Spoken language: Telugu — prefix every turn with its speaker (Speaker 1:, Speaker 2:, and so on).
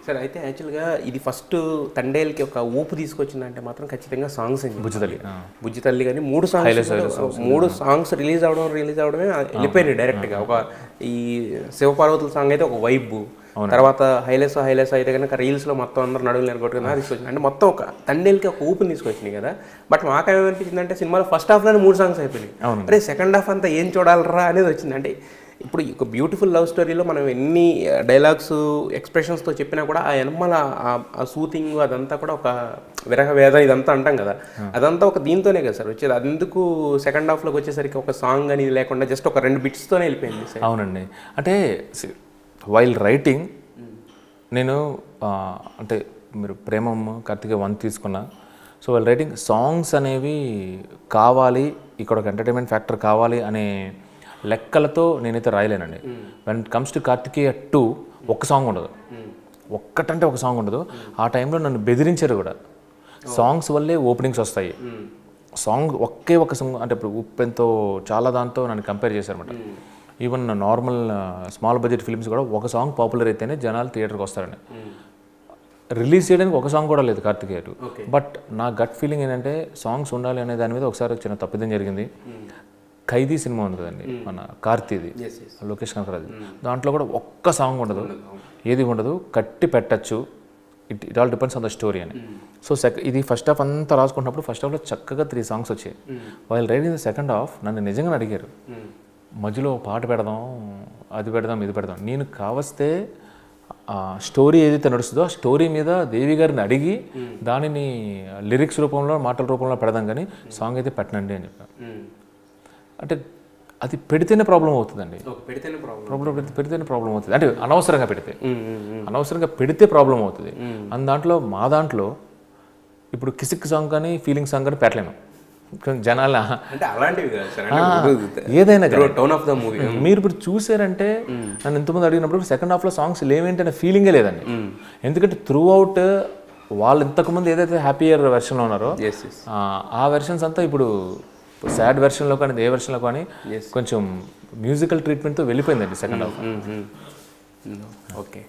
Speaker 1: సరే అయితే యాక్చువల్గా ఇది ఫస్ట్ తండేల్కి ఒక ఊపు తీసుకొచ్చిందంటే మాత్రం ఖచ్చితంగా సాంగ్స్ అండి. బుజ్జి తల్లి కానీ 3 సాంగ్స్ రిలీజ్ అవడమే వెళ్ళిపోయినాయి డైరెక్ట్గా. ఒక ఈ శివపార్వతుల సాంగ్ అయితే ఒక వైబ్, తర్వాత హైలెస్ అయితే కనుక రీల్స్లో మొత్తం అందరూ నడువులు నిలగొట్టుకున్నా తీసుకొచ్చింది. అంటే మొత్తం ఒక తండేల్కి ఒక ఊపుని తీసుకొచ్చినాయి కదా. బట్ మాకేమనిపించింది అంటే సినిమాలో ఫస్ట్ హాఫ్లోనే 3 సాంగ్స్ అయిపోయినాయి. అరే సెకండ్ హాఫ్ అంతా ఏం చూడాలరా అనేది వచ్చింది. అంటే ఇప్పుడు ఒక బ్యూటిఫుల్ లవ్ స్టోరీలో మనం ఎన్ని డైలాగ్స్ ఎక్స్ప్రెషన్స్తో చెప్పినా కూడా ఆ ఎనమల ఆ సూతింగ్ అదంతా కూడా ఒక విరహ వేదన ఇదంతా అంటాం కదా, అదంతా ఒక దీంతోనే కదా సార్ వచ్చేది. అందుకు సెకండ్ హాఫ్లోకి వచ్చేసరికి ఒక సాంగ్ అనేది లేకుండా జస్ట్ ఒక 2 బిట్స్తోనే వెళ్ళిపోయింది సార్.
Speaker 2: అవునండి. అంటే వైల్ రైటింగ్ నేను అంటే మీరు ప్రేమం కార్తిక 1 తీసుకున్నా, సో వైల్ రైటింగ్ సాంగ్స్ అనేవి కావాలి, ఇక్కడ ఒక ఎంటర్టైన్మెంట్ ఫ్యాక్టర్ కావాలి అనే లెక్కలతో నేనైతే రాయలేనండి. When it comes to Karthikeya 2 ఒక్క సాంగ్ ఉండదు, ఒక్కటంటే ఒక సాంగ్ ఉండదు. ఆ టైంలో నన్ను బెదిరించారు కూడా, సాంగ్స్ వల్లే ఓపెనింగ్స్ వస్తాయి. సాంగ్ ఒక సాంగ్ అంటే ఇప్పుడు ఉప్పెంతో చాలా దాంతో నన్ను కంపేర్ చేశారనమాట. Even normal small budget films కూడా ఒక సాంగ్ పాపులర్ అయితేనే జనాలు థియేటర్కి వస్తారని. రిలీజ్ చేయడానికి ఒక సాంగ్ కూడా లేదు కార్తికేయ 2. బట్ నా గట్ ఫీలింగ్ ఏంటంటే సాంగ్స్ ఉండాలి అనే దాని మీద ఒకసారి చిన్న తప్పిదం జరిగింది. ఖైదీ సినిమా ఉంది కదండి మన కార్తీది, లోకేష్ కనకరాజు, దాంట్లో కూడా ఒక్క సాంగ్ ఉండదు, ఏది ఉండదు, కట్టి పెట్టచ్చు, it all depends on the story అని. సో ఇది ఫస్ట్ హాఫ్ అంతా రాసుకుంటున్నప్పుడు ఫస్ట్ హాఫ్లో చక్కగా 3 సాంగ్స్ వచ్చాయి. While riding the second half నన్ను నిజంగా అడిగారు, మధ్యలో పాట పెడదాం, అది పెడదాం, ఇది పెడదాం. నేను కావస్తే స్టోరీ ఏదైతే నడుస్తుందో ఆ స్టోరీ మీద దేవి గారిని అడిగి దానిని లిరిక్స్ రూపంలో మాటల రూపంలో పెడదాం, కానీ సాంగ్ అయితే పెట్టనండి అని చెప్పాను. అంటే అది పెడితేనే ప్రాబ్లం అవుతుందండి, పెడితేనే ప్రాబ్లం అవుతుంది. అంటే అనవసరంగా పెడితే ప్రాబ్లం అవుతుంది. అండ్ మా దాంట్లో ఇప్పుడు కిసిక్ సాంగ్ కానీ ఫీలింగ్ సాంగ్ కానీ పెట్టలేను. జనాల ఏదైనా
Speaker 1: టోన్ ఆఫ్ ద మూవీ
Speaker 2: మీరు ఇప్పుడు చూసారంటే నన్ను ఎంతమంది అడిగినప్పుడు సెకండ్ హాఫ్లో సాంగ్స్ లేవేంటి అనే ఫీలింగే లేదండి. ఎందుకంటే త్రూ అవుట్ వాళ్ళు ఇంతకుముందు ఏదైతే హ్యాపీయర్ వెర్షన్లో ఉన్నారో ఆ వెర్షన్స్ అంతా ఇప్పుడు సాడ్ వెర్షన్లో కానీ ఏ వెర్షన్లో కానీ కొంచెం మ్యూజికల్ ట్రీట్మెంట్తో వెళ్ళిపోయిందండి సెకండ్ హాఫ్.
Speaker 1: ఓకే.